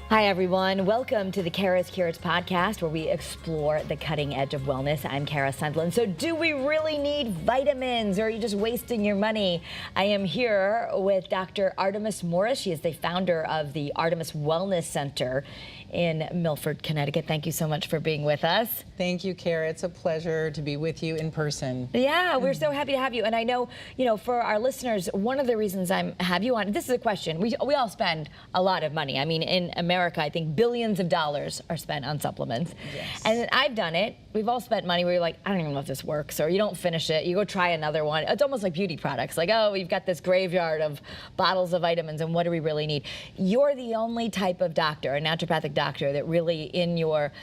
Hi, everyone. Welcome to the CURES podcast, where we explore the cutting edge of wellness. I'm Kara Sundlin. So do we really need vitamins, or are you just wasting your money? I am here with Dr. Artemis Morris. She is the founder of the Artemis Wellness Center in Milford, Connecticut. Thank you so much for being with us. Thank you, Kara. It's a pleasure to be with you in person. Yeah, we're so happy to have you. And I know, for our listeners, one of the reasons I have you on, this is a question. We all spend a lot of money. I mean, in America, I think billions of dollars are spent on supplements. Yes. And I've done it. We've all spent money where you're like, I don't even know if this works, or you don't finish it. You go try another one. It's almost like beauty products. Like, oh, we've got this graveyard of bottles of vitamins, and what do we really need? You're the only type of doctor, a naturopathic doctor, that really in your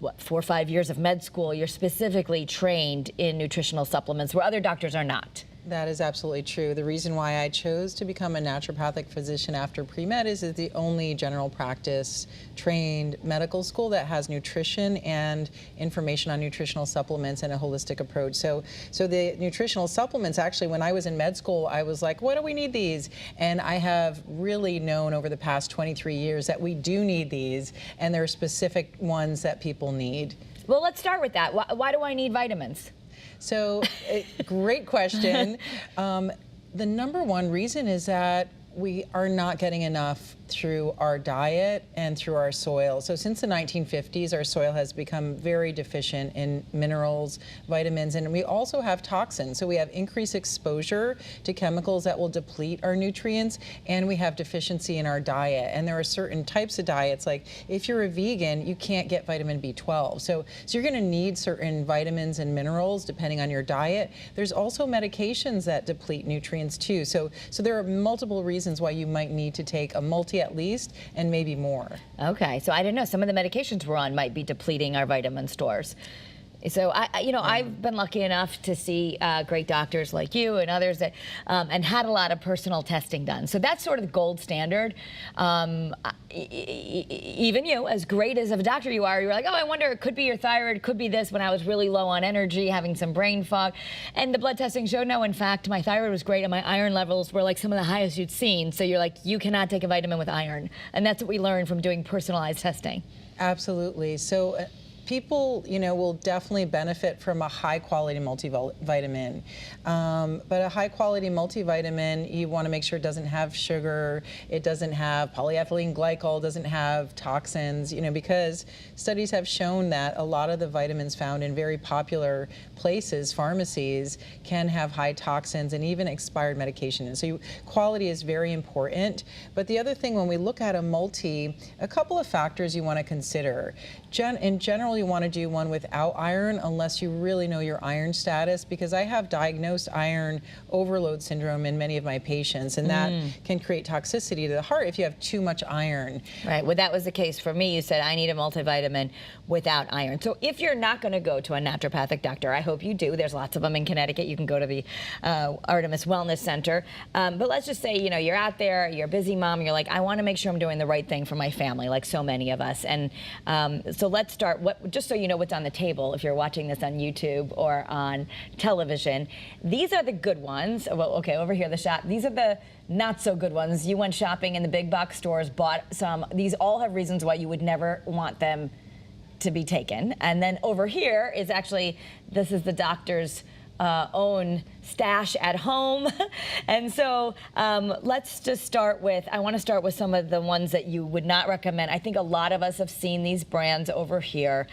4 or 5 years of med school, you're specifically trained in nutritional supplements where other doctors are not. That is absolutely true. The reason why I chose to become a naturopathic physician after pre-med is it's the only general practice trained medical school that has nutrition and information on nutritional supplements and a holistic approach. So the nutritional supplements, actually, when I was in med school, I was like, what do we need these? And I have really known over the past 23 years that we do need these, and there are specific ones that people need. Well, let's start with that. Why do I need vitamins? So, great question. The number one reason is that we are not getting enough through our diet and through our soil. So since the 1950s, our soil has become very deficient in minerals, vitamins, and we also have toxins. So we have increased exposure to chemicals that will deplete our nutrients, and we have deficiency in our diet. And there are certain types of diets, like if you're a vegan, you can't get vitamin B12. So you're gonna need certain vitamins and minerals depending on your diet. There's also medications that deplete nutrients too. So there are multiple reasons why you might need to take a multi at least, and maybe more. Okay, so I didn't know, some of the medications we're on might be depleting our vitamin stores. So I've been lucky enough to see great doctors like you and others that and had a lot of personal testing done. So that's sort of the gold standard. Even you, as great as of a doctor you are, you're like, oh, I wonder, it could be your thyroid, it could be this, when I was really low on energy, having some brain fog. And the blood testing showed, no, in fact, my thyroid was great and my iron levels were like some of the highest you'd seen. So you're like, you cannot take a vitamin with iron. And that's what we learned from doing personalized testing. Absolutely. So people, will definitely benefit from a high-quality multivitamin. But a high-quality multivitamin, you want to make sure it doesn't have sugar, it doesn't have polyethylene glycol, doesn't have toxins, because studies have shown that a lot of the vitamins found in very popular places, pharmacies, can have high toxins and even expired medication. And so quality is very important. But the other thing, when we look at a multi, a couple of factors you want to consider. In general, you want to do one without iron unless you really know your iron status, because I have diagnosed iron overload syndrome in many of my patients, and that can create toxicity to the heart if you have too much iron. Right. Well, that was the case for me. You said I need a multivitamin without iron. So if you're not going to go to a naturopathic doctor, I hope you do. There's lots of them in Connecticut. You can go to the Artemis Wellness Center. But let's just say, you're out there, you're a busy mom, you're like, I want to make sure I'm doing the right thing for my family, like so many of us. And so let's start, just so you know what's on the table if you're watching this on YouTube or on television. These are the good ones. Well, okay, over here, the shop. These are the not so good ones. You went shopping in the big box stores, bought some. These all have reasons why you would never want them to be taken. And then over here is actually, this is the doctor's own stash at home. And so let's just start with, I want to start with some of the ones that you would not recommend. I think a lot of us have seen these brands over here,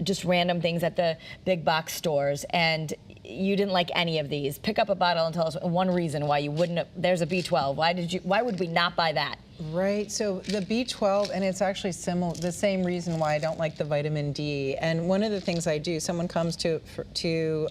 just random things at the big box stores, and you didn't like any of these. Pick up a bottle and tell us one reason why you wouldn't. There's a B12. Why would we not buy that? Right, so the B12, and it's actually the same reason why I don't like the vitamin D. And one of the things I do, someone comes to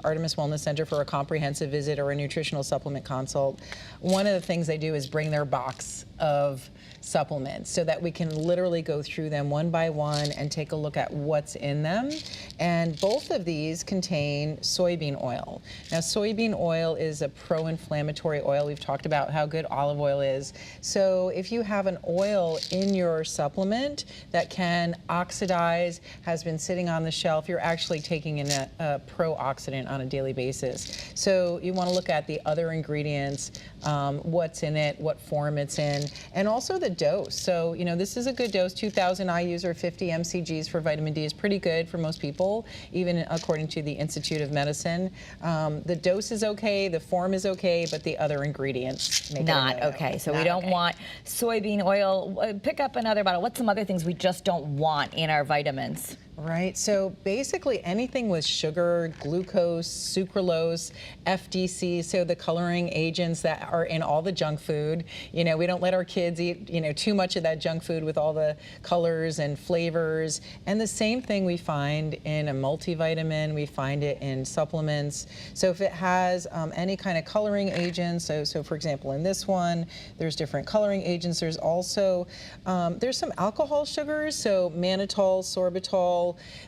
Artemis Wellness Center for a comprehensive visit or a nutritional supplement consult, one of the things they do is bring their box of supplements so that we can literally go through them one by one and take a look at what's in them. And both of these contain soybean oil. Now, soybean oil is a pro-inflammatory oil. We've talked about how good olive oil is. So if you have an oil in your supplement that can oxidize, has been sitting on the shelf, you're actually taking in a pro-oxidant on a daily basis. So you want to look at the other ingredients, what's in it, what form it's in, and also the dose. So, you know, this is a good dose. 2,000 IUs or 50 mcgs for vitamin D is pretty good for most people, even according to the Institute of Medicine. The dose is okay, the form is okay, but the other ingredients make not it a no-no. okay. So Not we don't okay. want soybean oil. Pick up another bottle. What's some other things we just don't want in our vitamins? Right, so basically anything with sugar, glucose, sucralose, FDC, so the coloring agents that are in all the junk food. You know, we don't let our kids eat, you know, too much of that junk food with all the colors and flavors. And the same thing we find in a multivitamin, we find it in supplements. So if it has any kind of coloring agents, so for example in this one, there's different coloring agents. There's also, there's some alcohol sugars, so mannitol, sorbitol.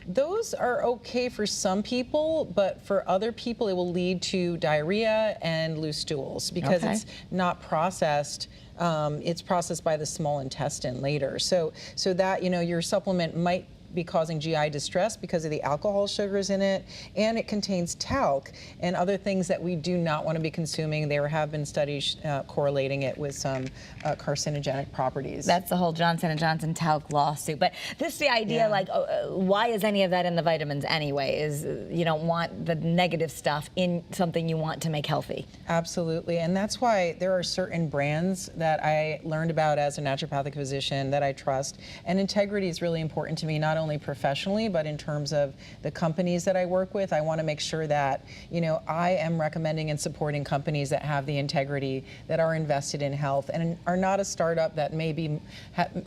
Those are okay for some people, but for other people it will lead to diarrhea and loose stools because it's not processed. It's processed by the small intestine later. So that, you know, your supplement might be causing GI distress because of the alcohol sugars in it, and it contains talc and other things that we do not want to be consuming. There have been studies correlating it with some carcinogenic properties. That's the whole Johnson & Johnson talc lawsuit. But this is the idea, like, why is any of that in the vitamins anyway? Is you don't want the negative stuff in something you want to make healthy. Absolutely, and that's why there are certain brands that I learned about as a naturopathic physician that I trust, and integrity is really important to me, not only professionally, but in terms of the companies that I work with. I want to make sure that, you know, I am recommending and supporting companies that have the integrity, that are invested in health, and are not a startup that may be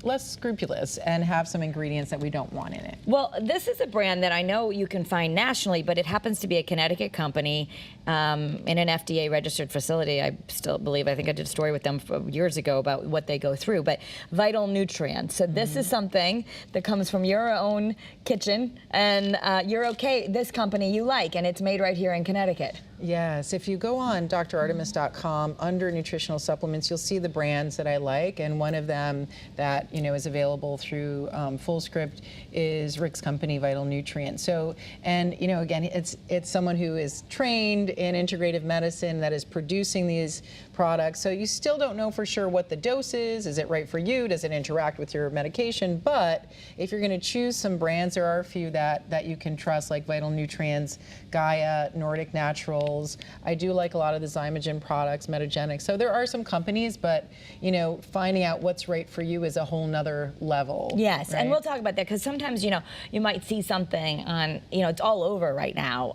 less scrupulous and have some ingredients that we don't want in it. Well, this is a brand that I know you can find nationally, but it happens to be a Connecticut company in an FDA registered facility. I still believe, I think I did a story with them years ago about what they go through, but Vital Nutrients. So this is something that comes from your own kitchen, and you're okay, this company you like, and it's made right here in Connecticut. Yes, if you go on drartemis.com under nutritional supplements, you'll see the brands that I like, and one of them that, you know, is available through Fullscript is Rick's company, Vital Nutrients. So, and you know, again, it's someone who is trained in integrative medicine that is producing these products. So you still don't know for sure what the dose is. Is it right for you? Does it interact with your medication? But if you're going to choose some brands, there are a few that you can trust, like Vital Nutrients, Gaia, Nordic Naturals. I do like a lot of the Zymogen products, Metagenic. So there are some companies, but you know, finding out what's right for you is a whole nother level. Yes, right? and we'll talk about that because sometimes, you know, you might see something on, you know, it's all over right now,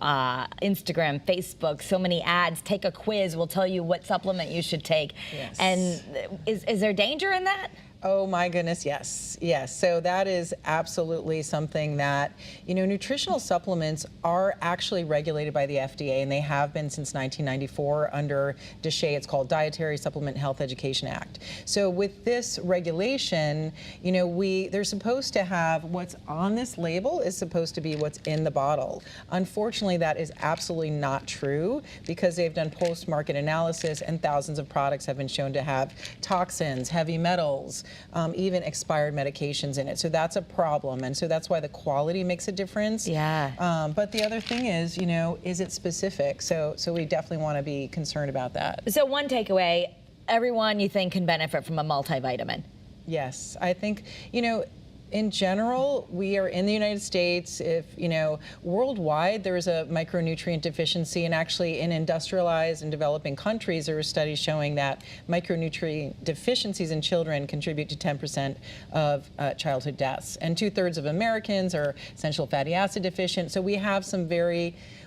Instagram, Facebook, so many ads. Take a quiz, will tell you what supplement you should take. Yes. And is there danger in that? Oh my goodness, yes, yes. So that is absolutely something that, you know, nutritional supplements are actually regulated by the FDA, and they have been since 1994 under DSHEA. It's called Dietary Supplement Health Education Act. So with this regulation, you know, they're supposed to have what's on this label is supposed to be what's in the bottle. Unfortunately, that is absolutely not true because they've done post-market analysis and thousands of products have been shown to have toxins, heavy metals, even expired medications in it. So that's a problem, and so that's why the quality makes a difference. Yeah. But the other thing is, you know, is it specific? So we definitely want to be concerned about that. So one takeaway, everyone you think can benefit from a multivitamin. Yes, I think, you know, in general, we are in the United States. If, you know, worldwide, there is a micronutrient deficiency, and actually in industrialized and developing countries, there are studies showing that micronutrient deficiencies in children contribute to 10% of childhood deaths. And 2/3 of Americans are essential fatty acid deficient. So we have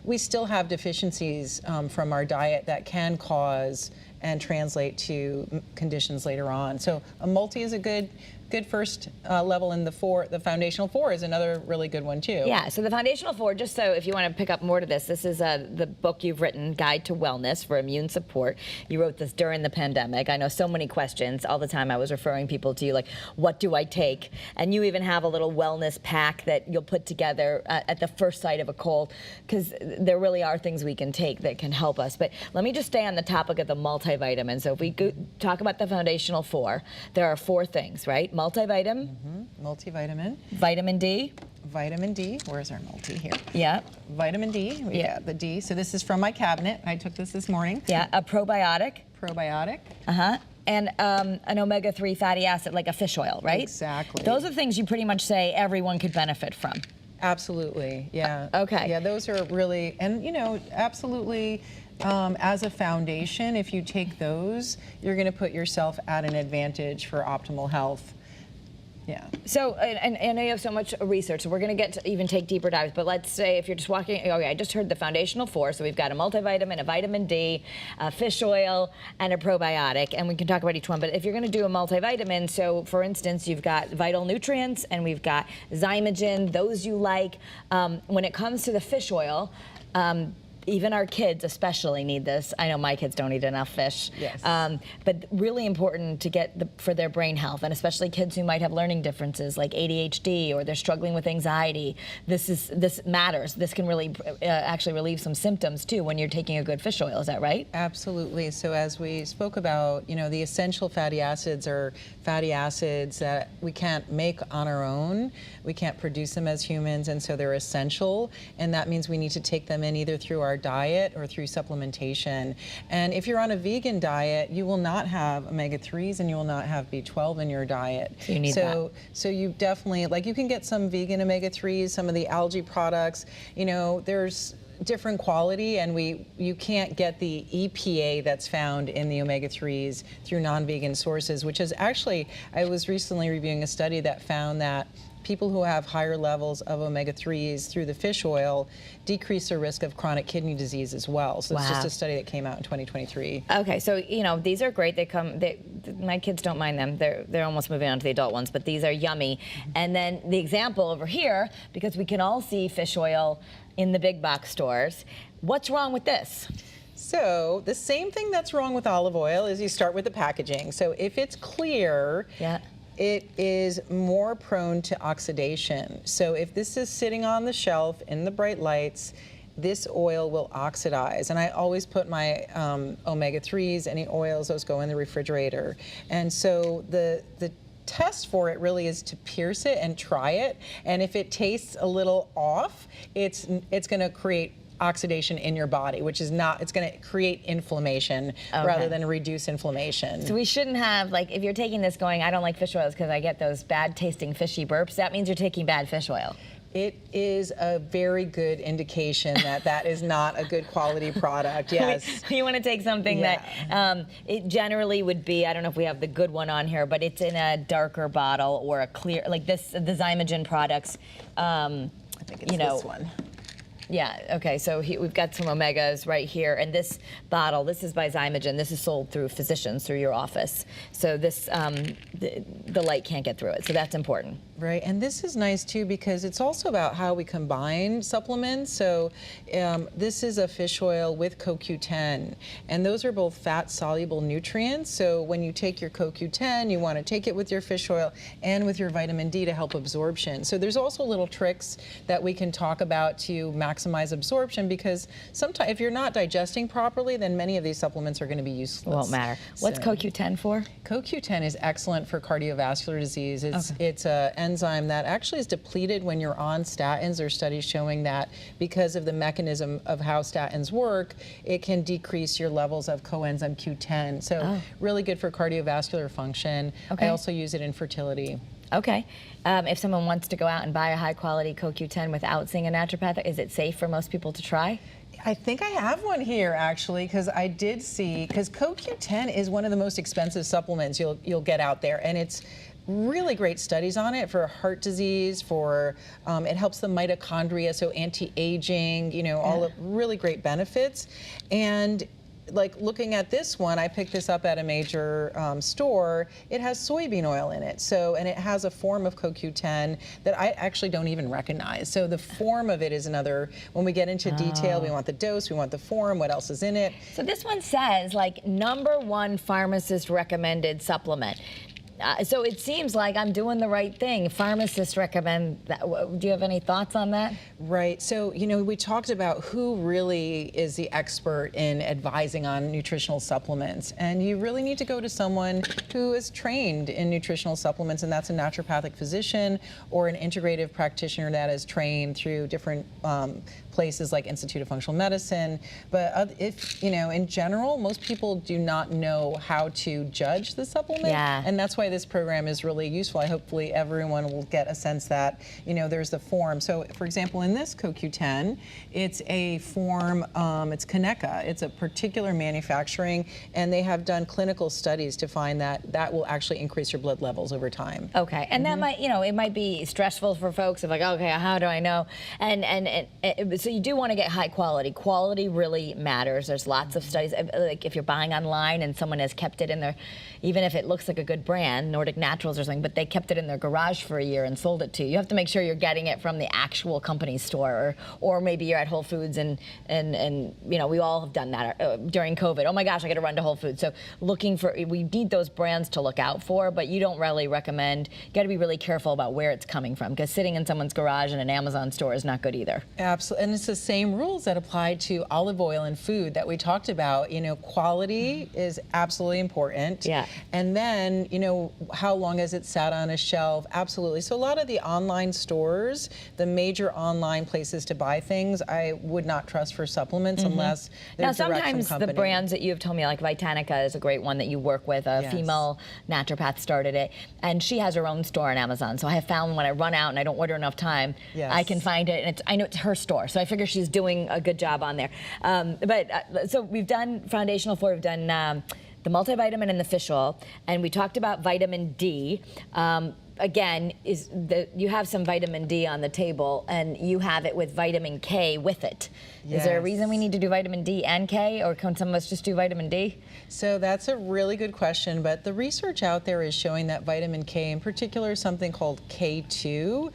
we still have deficiencies from our diet that can cause and translate to conditions later on. So a multi is a good first level, and the foundational 4 is another really good one too. Yeah, so the foundational 4, just so if you want to pick up more to this is the book you've written, Guide to Wellness for Immune Support. You wrote this during the pandemic. I know so many questions. All the time I was referring people to you, like, what do I take? And you even have a little wellness pack that you'll put together at the first sight of a cold, because there really are things we can take that can help us. But let me just stay on the topic of the multivitamins. So if we talk about the foundational 4, there are 4 things, right? Multivitamin, Multivitamin, vitamin D. vitamin D. Where's our multi here? Yeah. Vitamin D. We got the D. So this is from my cabinet. I took this morning. Yeah. A probiotic. Probiotic. And an omega-3 fatty acid, like a fish oil, right? Exactly. Those are things you pretty much say everyone could benefit from. Absolutely, yeah. Okay. Yeah, those are really, and absolutely, as a foundation, if you take those, you're going to put yourself at an advantage for optimal health. Yeah. So, and I know you have so much research, so we're going to get to even take deeper dives, but let's say if you're just walking, okay, I just heard the foundational 4, so we've got a multivitamin, a vitamin D, a fish oil, and a probiotic, and we can talk about each one, but if you're going to do a multivitamin, so for instance, you've got vital nutrients, and we've got zymogen, those you like. When it comes to the fish oil, even our kids especially need this. I know my kids don't eat enough fish. Yes. But really important to get for their brain health, and especially kids who might have learning differences like ADHD or they're struggling with anxiety. This matters. This can really actually relieve some symptoms too when you're taking a good fish oil. Is that right? Absolutely. So as we spoke about, the essential fatty acids are fatty acids that we can't make on our own. We can't produce them as humans, and so they're essential, and that means we need to take them in either through our diet or through supplementation. And if you're on a vegan diet, you will not have omega-3s and you will not have B12 in your diet. So you need that. So you definitely, you can get some vegan omega-3s, some of the algae products, there's different quality, and you can't get the EPA that's found in the omega-3s through non-vegan sources, which is actually, I was recently reviewing a study that found that people who have higher levels of omega-3s through the fish oil decrease their risk of chronic kidney disease as well. So it's just a study that came out in 2023. Okay, so these are great. My kids don't mind them. They're almost moving on to the adult ones, but these are yummy. And then the example over here, because we can all see fish oil in the big box stores. What's wrong with this? So the same thing that's wrong with olive oil is you start with the packaging. So if it's clear, it is more prone to oxidation. So if this is sitting on the shelf in the bright lights, this oil will oxidize. And I always put my omega-3s, any oils, those go in the refrigerator. And so the test for it really is to pierce it and try it. And if it tastes a little off, it's going to create oxidation in your body, which is not, it's going to create inflammation rather than reduce inflammation. So we shouldn't have, if you're taking this going, I don't like fish oils because I get those bad tasting fishy burps, that means you're taking bad fish oil. It is a very good indication that that is not a good quality product, yes. You want to take something that it generally would be, I don't know if we have the good one on here, but it's in a darker bottle or a clear, like this, the Zymogen products. I think it's this one. Yeah, okay, so we've got some omegas right here, and this bottle, this is by Zymogen. This is sold through physicians, through your office. So this, the light can't get through it, so that's important. Right, and this is nice too because it's also about how we combine supplements. So this is a fish oil with CoQ10, and those are both fat-soluble nutrients. So when you take your CoQ10, you want to take it with your fish oil and with your vitamin D to help absorption. So there's also little tricks that we can talk about to maximize absorption, because sometimes if you're not digesting properly, then many of these supplements are going to be useless. It won't matter. What's CoQ10 for? CoQ10 is excellent for cardiovascular disease. It's an enzyme that actually is depleted when you're on statins. There are studies showing that because of the mechanism of how statins work, it can decrease your levels of coenzyme Q10. So really good for cardiovascular function. I also use it in fertility. Okay. If someone wants to go out and buy a high-quality CoQ10 without seeing a naturopath, is it safe for most people to try? I think I have one here actually, because I did see, because CoQ10 is one of the most expensive supplements you'll get out there, and it's really great studies on it for heart disease, for it helps the mitochondria, so anti-aging, all the really great benefits. And looking at this one, I picked this up at a major store. It has soybean oil in it, and it has a form of CoQ10 that I actually don't even recognize. So the form of it is another. When we get into detail, we want the dose, we want the form, what else is in it. So this one says #1 pharmacist recommended supplement. So it seems like I'm doing the right thing. Pharmacists recommend that. Do you have any thoughts on that? Right. So, we talked about who really is the expert in advising on nutritional supplements. And you really need to go to someone who is trained in nutritional supplements, and that's a naturopathic physician or an integrative practitioner that is trained through different places like Institute of Functional Medicine. But if, in general, most people do not know how to judge the supplement. Yeah. And that's why this program is really useful. Hopefully everyone will get a sense that, there's the form. So, for example, in this CoQ10, it's a form, it's Kaneka. It's a particular manufacturing, and they have done clinical studies to find that that will actually increase your blood levels over time. Okay, and that might, it might be stressful for folks of like, okay, how do I know? And so you do want to get high quality. Quality really matters. There's lots of studies, like if you're buying online and someone has kept it in their, even if it looks like a good brand, Nordic Naturals or something, but they kept it in their garage for a year and sold it to you. You have to make sure you're getting it from the actual company store, or maybe you're at Whole Foods and we all have done that during COVID. Oh my gosh, I got to run to Whole Foods. So we need those brands to look out for, but you don't really recommend. You got to be really careful about where it's coming from, because sitting in someone's garage in an Amazon store is not good either. Absolutely, and it's the same rules that apply to olive oil and food that we talked about. Quality is absolutely important. Yeah. And then, how long has it sat on a shelf? Absolutely. So a lot of the online stores, the major online places to buy things, I would not trust for supplements unless they're Now, direct from sometimes company. the brands that you have told me, like Vitanica is a great one that you work with. A Yes. female naturopath started it, and she has her own store on Amazon. So I have found when I run out and I don't order enough time, Yes. I can find it, and I know it's her store. So I figure she's doing a good job on there. So we've done foundational 4, we've done the multivitamin and the fish oil, and we talked about vitamin D. Again, you have some vitamin D on the table, and you have it with vitamin K with it. Is there a reason we need to do vitamin D and K, or can some of us just do vitamin D? So that's a really good question, but the research out there is showing that vitamin K, in particular something called K2,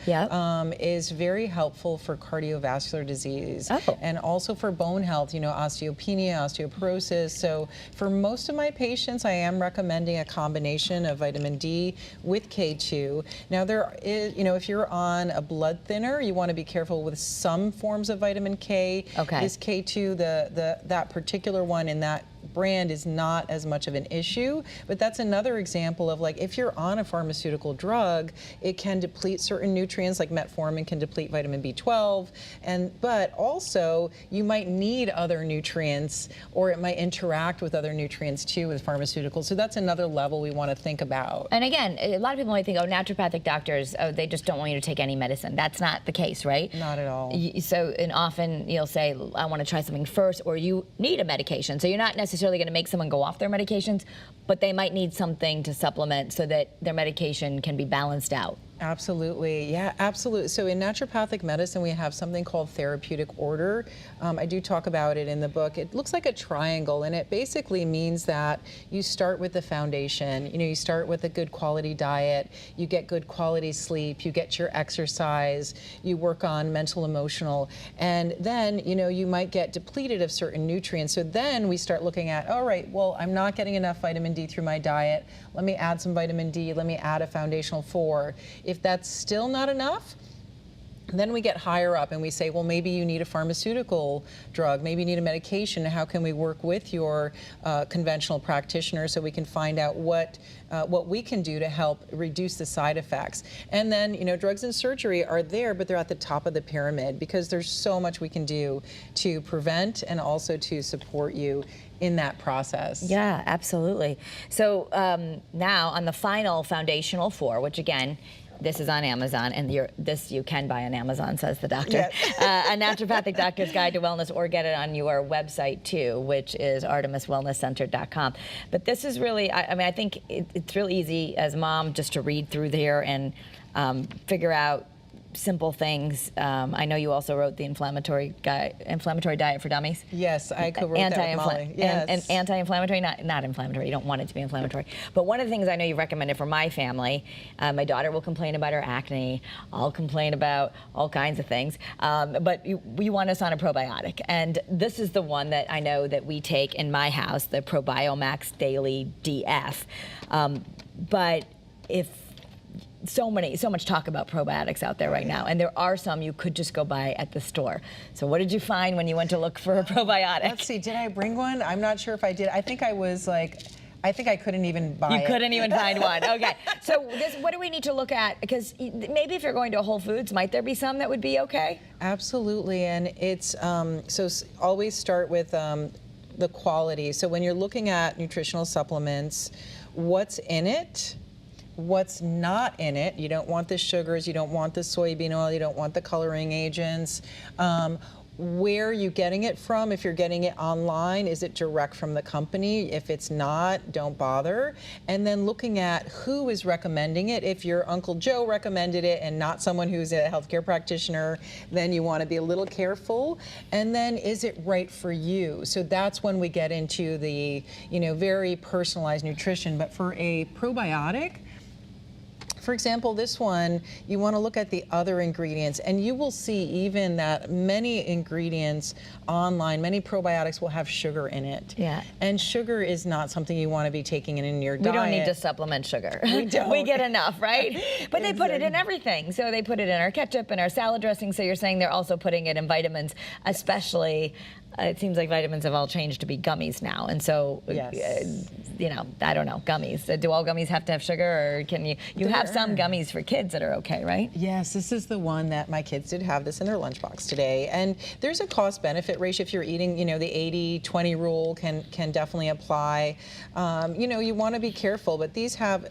is very helpful for cardiovascular disease and also for bone health, osteopenia, osteoporosis. So for most of my patients, I am recommending a combination of vitamin D with K2. Now there is, if you're on a blood thinner, you want to be careful with some forms of vitamin K. Okay. This K2, that particular one in that brand is not as much of an issue, but that's another example of, like, if you're on a pharmaceutical drug, it can deplete certain nutrients, like metformin can deplete vitamin B12, but also you might need other nutrients, or it might interact with other nutrients too with pharmaceuticals. So that's another level we want to think about. And again, a lot of people might think, oh, naturopathic doctors, they just don't want you to take any medicine. That's not the case, right? Not at all. So, and often you'll say, I want to try something first, or you need a medication. So you're not necessarily going to make someone go off their medications, but they might need something to supplement so that their medication can be balanced out. Absolutely, yeah, absolutely. So in naturopathic medicine, we have something called therapeutic order. I do talk about it in the book. It looks like a triangle, and it basically means that you start with the foundation. You start with a good quality diet, you get good quality sleep, you get your exercise, you work on mental, emotional, and then, you might get depleted of certain nutrients. So then we start looking at, all right, well, I'm not getting enough vitamin D through my diet. Let me add some vitamin D, let me add a foundational 4. If that's still not enough, then we get higher up and we say, well, maybe you need a pharmaceutical drug, maybe you need a medication. How can we work with your conventional practitioner so we can find out what we can do to help reduce the side effects? And then, drugs and surgery are there, but they're at the top of the pyramid, because there's so much we can do to prevent and also to support you in that process. Yeah, absolutely. So now on the final foundational 4, which again, this is on Amazon, and this you can buy on Amazon, says the doctor. Yes. A Naturopathic Doctor's Guide to Wellness, or get it on your website too, which is artemiswellnesscenter.com. But this is really, I think it's real easy as a mom just to read through there and figure out simple things. I know you also wrote the inflammatory diet for dummies. Yes, I co-wrote that with Molly. Yes. And anti-inflammatory, not inflammatory. You don't want it to be inflammatory. But one of the things I know you recommended for my family, my daughter will complain about her acne. I'll complain about all kinds of things. But you want us on a probiotic. And this is the one that I know that we take in my house, the ProbioMax Daily DF. But if so much talk about probiotics out there right now, and there are some you could just go buy at the store. So what did you find when you went to look for a probiotic? Let's see, did I bring one? I'm not sure if I did. I think I was like, I think I couldn't even buy it. You couldn't even find one. Okay. So what do we need to look at? Because maybe if you're going to a Whole Foods, might there be some that would be okay? Absolutely, and it's always start with the quality. So when you're looking at nutritional supplements, what's in it? What's not in it? You don't want the sugars, you don't want the soybean oil, you don't want the coloring agents. Where are you getting it from? If you're getting it online, is it direct from the company? If it's not, don't bother. And then looking at who is recommending it. If your Uncle Joe recommended it and not someone who's a healthcare practitioner, then you want to be a little careful. And then is it right for you? So that's when we get into the, very personalized nutrition. But for a probiotic, for example, this one, you want to look at the other ingredients, and you will see even that many ingredients online, many probiotics will have sugar in it. Yeah. And sugar is not something you want to be taking in your diet. We don't need to supplement sugar. We don't. We get enough, right? But they put it in everything. So they put it in our ketchup and our salad dressing. So you're saying they're also putting it in vitamins, especially. It seems like vitamins have all changed to be gummies now, and so yes. I don't know, gummies. Do all gummies have to have sugar, or can you have some gummies for kids that are okay, right? Yes, this is the one that my kids did have this in their lunchbox today, and there's a cost-benefit ratio. If you're eating, the 80-20 rule can definitely apply. You want to be careful, but these have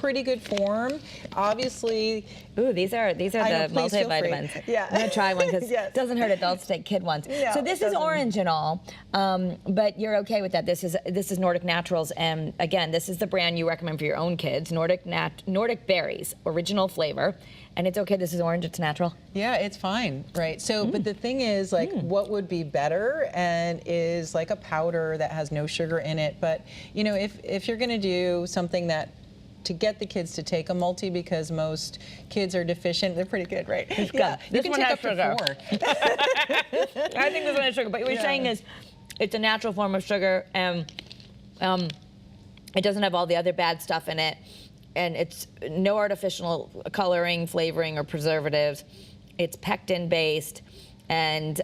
pretty good form. Obviously. Ooh, these are the multivitamins. Yeah. I'm gonna try one because yes. it doesn't hurt adults to take kid ones. No, so this is orange and all, but you're okay with that. This is Nordic Naturals, and again, this is the brand you recommend for your own kids. Nordic Berries, original flavor. And it's okay, this is orange, it's natural? Yeah, it's fine, right? So, but the thing is, what would be better and is like a powder that has no sugar in it. But, if you're gonna do something to get the kids to take a multi, because most kids are deficient, they're pretty good, right? Yeah, you this can one take has up to sugar. 4. I think this one has sugar, but what you're saying is it's a natural form of sugar, and it doesn't have all the other bad stuff in it. And it's no artificial coloring, flavoring, or preservatives. It's pectin-based, and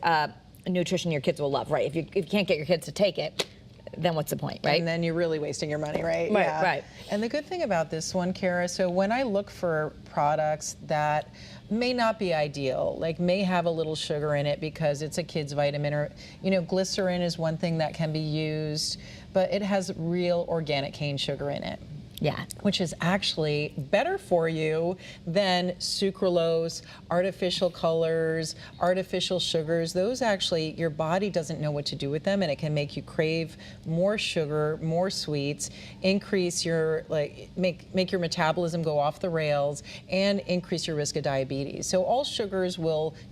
nutrition your kids will love, right? If you can't get your kids to take it, then what's the point, right? And then you're really wasting your money, right? Right, yeah. right. And the good thing about this one, Kara, so when I look for products that may not be ideal, like may have a little sugar in it because it's a kid's vitamin, or, glycerin is one thing that can be used, but it has real organic cane sugar in it. Yeah. Which is actually better for you than sucralose, artificial colors, artificial sugars. Those actually, your body doesn't know what to do with them, and it can make you crave more sugar, more sweets, increase your, make your metabolism go off the rails, and increase your risk of diabetes. So all sugars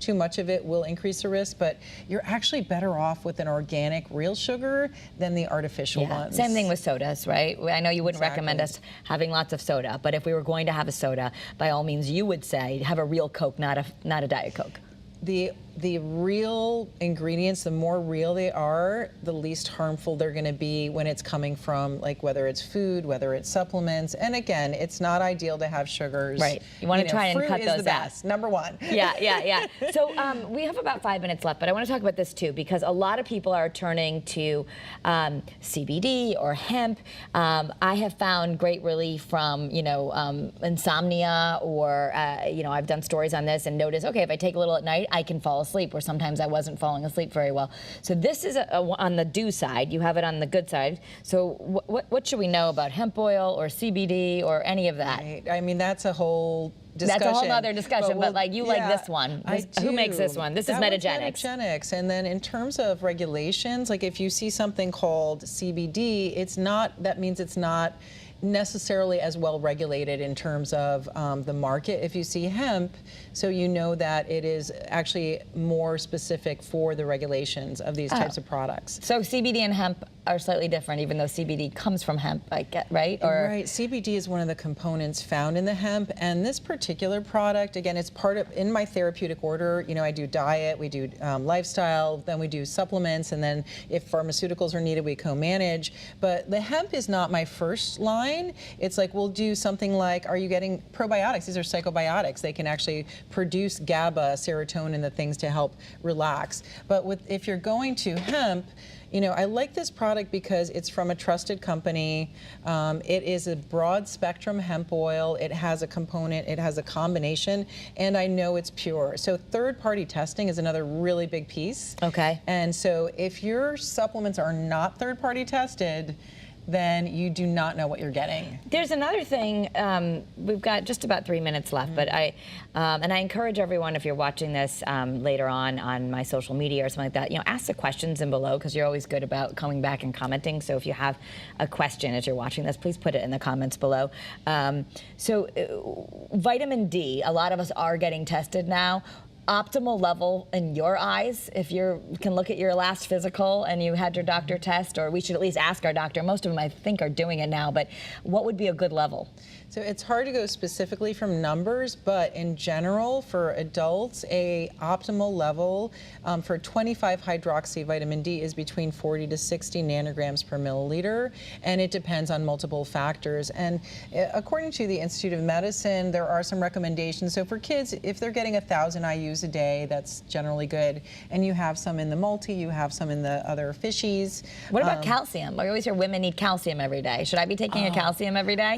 too much of it will increase the risk, but you're actually better off with an organic, real sugar than the artificial ones. Same thing with sodas, right? I know you wouldn't recommend us having lots of soda, but if we were going to have a soda, by all means, you would say have a real Coke, not a Diet Coke. The real ingredients, the more real they are, the least harmful they're going to be when it's coming from, whether it's food, whether it's supplements. And again, it's not ideal to have sugars. Right. You want to try and cut those out. Fruit is the best, number one. Yeah. So we have about 5 minutes left, but I want to talk about this too, because a lot of people are turning to CBD or hemp. I have found great relief from, insomnia, or, I've done stories on this and noticed, okay, if I take a little at night, I can fall asleep, where sometimes I wasn't falling asleep very well. So this is on the do side. You have it on the good side. So what should we know about hemp oil or CBD or any of that? Right. I mean, that's a whole discussion. That's a whole other discussion, but like this one. I do. Who makes this one? This is Metagenics. Metagenics. And then in terms of regulations, like if you see something called CBD, that means it's not necessarily as well regulated in terms of the market. If you see hemp, so you know that it is actually more specific for the regulations of these types of products. So CBD and hemp are slightly different, even though CBD comes from hemp, I get, right? Or right. CBD is one of the components found in the hemp, and this particular product, again, it's part of, in my therapeutic order, you know, I do diet, we do lifestyle, then we do supplements, and then if pharmaceuticals are needed, we co-manage. But the hemp is not my first line. It's like we'll do something like, are you getting probiotics? These are psychobiotics. They can actually produce GABA, serotonin, the things to help relax. But if you're going to hemp, you know, I like this product because it's from a trusted company. It is a broad spectrum hemp oil. It has a component, it has a combination, and I know it's pure. So third-party testing is another really big piece. Okay. And so if your supplements are not third-party tested, then you do not know what you're getting. There's another thing, we've got just about 3 minutes left, but I encourage everyone, if you're watching this later on my social media or something like that, you know, ask the questions in below, because you're always good about coming back and commenting. So if you have a question as you're watching this, please put it in the comments below. Vitamin D, a lot of us are getting tested now. Optimal level in your eyes, if you can look at your last physical and you had your doctor test, or we should at least ask our doctor. Most of them, I think, are doing it now, but what would be a good level? So it's hard to go specifically from numbers, but in general, for adults, a optimal level for 25 hydroxy vitamin D is between 40 to 60 nanograms per milliliter, and it depends on multiple factors. And according to the Institute of Medicine, there are some recommendations. So for kids, if they're getting 1,000 IUs a day, that's generally good. And you have some in the multi, you have some in the other fishies. What about calcium? I always hear women need calcium every day. Should I be taking a calcium every day?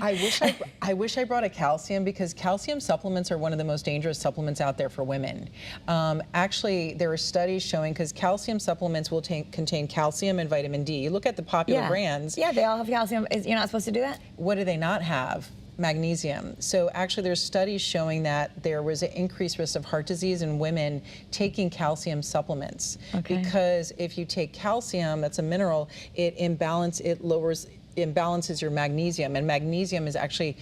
I wish I brought a calcium, because calcium supplements are one of the most dangerous supplements out there for women. Actually, there are studies showing, because calcium supplements will contain calcium and vitamin D. You look at the popular brands. Yeah, they all have calcium. You're not supposed to do that? What do they not have? Magnesium. So actually there's studies showing that there was an increased risk of heart disease in women taking calcium supplements. Okay. Because if you take calcium, that's a mineral, it imbalances your magnesium, and magnesium is actually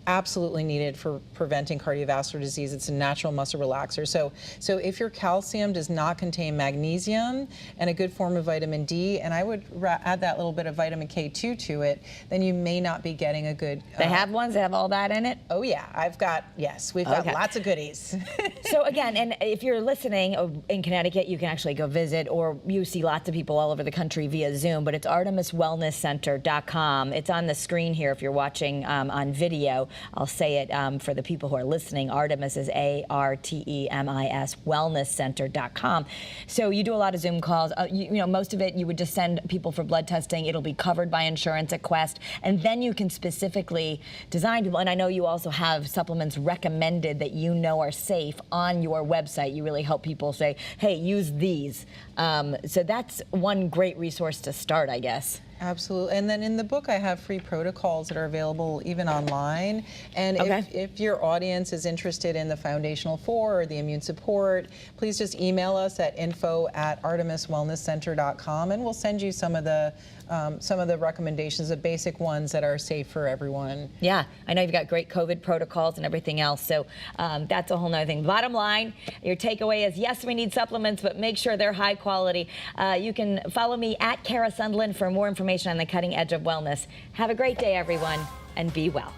absolutely needed for preventing cardiovascular disease. It's a natural muscle relaxer. So if your calcium does not contain magnesium and a good form of vitamin D, and I would add that little bit of vitamin K2 to it, then you may not be getting a good... They have ones that have all that in it? Oh yeah, we've got lots of goodies. So again, and if you're listening in Connecticut, you can actually go visit, or you see lots of people all over the country via Zoom, but it's artemiswellnesscenter.com. It's on the screen here if you're watching on video. I'll say it for the people who are listening. Artemis is ARTEMIS, wellnesscenter.com. So you do a lot of Zoom calls. You know, most of it you would just send people for blood testing. It'll be covered by insurance at Quest, and then you can specifically design people. And I know you also have supplements recommended that you know are safe on your website. You really help people say, hey, use these. So that's one great resource to start, I guess. Absolutely. And then in the book, I have free protocols that are available even online. And if your audience is interested in the Foundational 4 or the immune support, please just email us at info@artemiswellnesscenter.com, and we'll send you some of the recommendations, the basic ones that are safe for everyone. Yeah, I know you've got great COVID protocols and everything else, so that's a whole nother thing. Bottom line, your takeaway is, yes, we need supplements, but make sure they're high quality. You can follow me at Kara Sundlin for more information on the cutting edge of wellness. Have a great day, everyone, and be well.